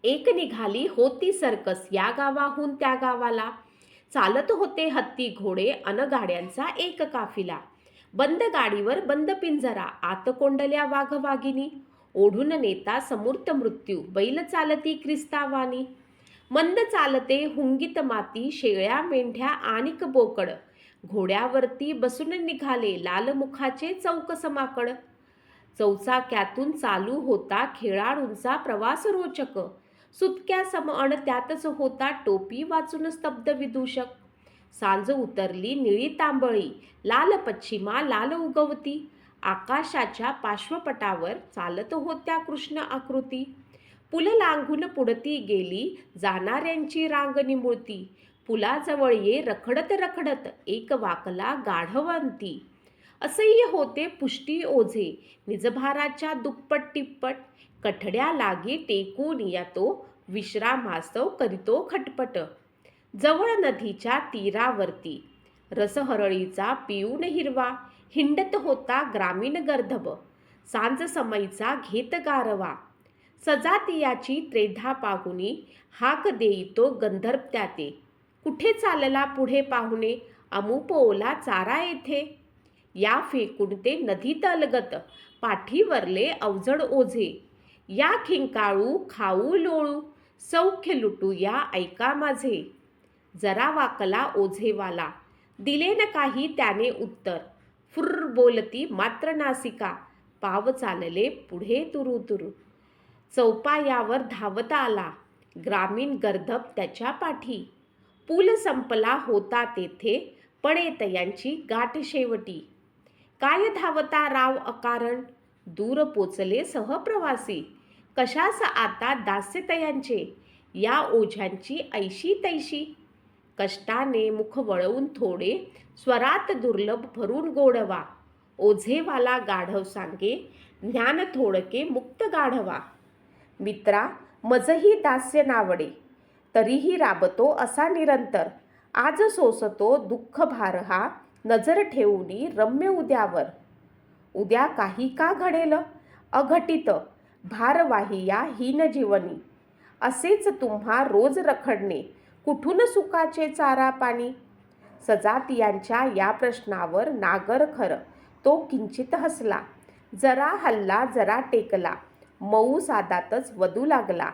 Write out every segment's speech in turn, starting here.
एक निघाली होती सर्कस या गावाहून त्या गावाला. चालत होते हत्ती घोडे अन गाड्यांचा एक काफिला. बंद गाडीवर बंद पिंजरा, आत कोंडल्या वाघवागिनी. ओढून नेता समूर्त मृत्यू, बैल चालती क्रिस्तावानी. मंद चालते हुंगीत माती, शेळ्या मेंढ्या आनिक बोकड. घोड्यावरती बसून निघाले लालमुखाचे चौकसमाकड. चौचाक्यातून चालू होता खेळाडूंचा प्रवास रोचक. सुटक्या समअण त्यातच होता टोपी वाचून स्तब्ध विदूषक. सांज उतरली निळी तांबळी, लाल पश्चिमा लाल उगवती. आकाशाच्या पार्श्वपटावर चालत होत्या कृष्ण आकृती. पुल लांघून पुढती गेली जाणाऱ्यांची रांग निमुळती. पुलाजवळ ये रखडत रखडत एक वाकला गाढवंती. असह्य होते पुष्टी ओझे निजभाराच्या दुप्पट टिप्पट. कठड्या लागी टेकून या तो विश्रामास्तव करीतो खटपट. जवळ नदीच्या तीरावरती रसहरळीचा पिऊन हिरवा हिंडत होता ग्रामीण गर्दभ. सांज समयीचा घेत गारवा. सजातियाची त्रेधा पाहुणी हाक देईतो गंधर्व त्याते. कुठे चालला पुढे पाहुणे, अमुप ओला चारा येथे. या फेकून ते नदीत अलगत, पाठीवरले अवजड ओझे. या खिंकाळू खाऊ लोळू, सौख्य लुटू या ऐका माझे. जरा वाकला ओझेवाला, दिले न काही त्याने उत्तर. फुर्र बोलती मात्र नासिका, पाव चालले पुढे तुरु तुरु. चौपायावर धावत आला ग्रामीण गर्दभ त्याच्या पाठी. पूल संपला होता तेथे, पडेतयांची गाठ शेवटी. काय धावता राव अकारण, दूर पोचले सहप्रवासी. कशास आता दास्यतयांचे, या ओझ्यांची ऐशी तैशी. कष्टाने मुख वळवून थोडे, स्वरात दुर्लभ भरून गोडवा. ओझेवाला गाढव सांगे, ज्ञान थोडके मुक्त गाढवा. मित्रा मजही दास्य नावडे, तरीही राबतो असा निरंतर. आज सोसतो दुःख भार हा, नजर ठेवूनी रम्य उद्यावर. उद्या काही का घडेल अघटित, भारवाही या हीन जीवनी. असेच तुम्हा रोज रखडणे, कुठून सुखाचे चारा पाणी. सजातियांच्या या प्रश्नावर नागर खर तो किंचित हसला. जरा हल्ला जरा टेकला, मऊ सादातच वधू लागला.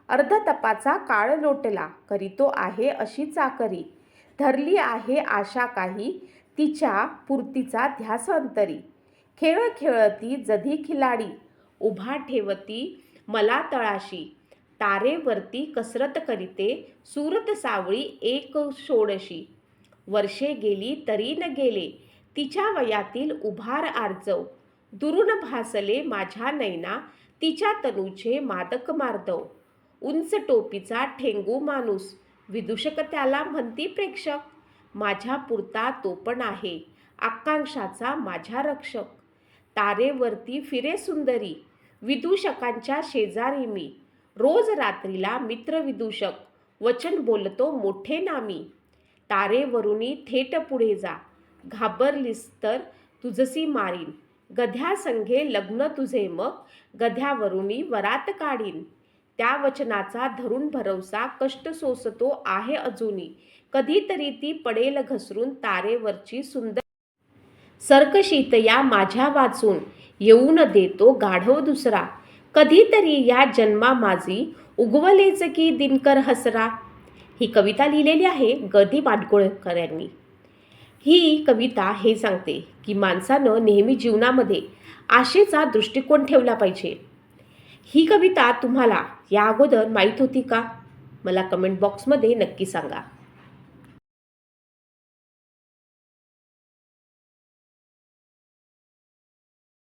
अर्धतपाचा काळ लोटला, करीतो आहे अशी चाकरी. धरली आहे आशा काही, तिच्या पूर्तीचा ध्यास अंतरी. खेळ खेळती जधी खिलाडी, उभा ठेवती मला तळाशी. तारेवरती कसरत करीते, सुरत सावळी एक षोडशी. वर्षे गेली तरी न गेले, तिच्या वयातील उभार आर्जव. दुरून भासले माझ्या नैना, तिच्या तनूचे मादक मार्दव. उंच टोपीचा ठेंगू माणूस, विदूषक त्याला म्हणती प्रेक्षक. माझ्या पुरता तो पण आहे, आकांक्षाचा माझ्या रक्षक. तारेवरती फिरे सुंदरी, विदूषकांच्या शेजारी मी. रोज रात्रीला मित्र विदूषक, वचन बोलतो मोठे नामी. तारेवरुनी थेट पुढे जा, घाबरलीस तर तुझसी मारीन. गध्या संघे लग्न तुझे मग, गध्यावरुनी वरात काढीन. त्या वचनाचा धरून भरवसा, कष्ट सोसतो आहे अजूनी. कधीतरी ती पडेल घसरून, तारेवरची सुंदर सर्कशीत या माझ्या वाचून. येऊन देतो गाढव दुसरा, कधीतरी या जन्मा माझी. उगवलेच की दिनकर हसरा. ही कविता लिहिलेली आहे ग दी माडगूळकर यांनी. ही कविता हे सांगते की माणसानं नेहमी जीवनामध्ये आशेचा दृष्टिकोन ठेवला पाहिजे. ही कविता तुम्हाला या अगोदर माहीत होती का? मला कमेंट बॉक्समध्ये नक्की सांगा.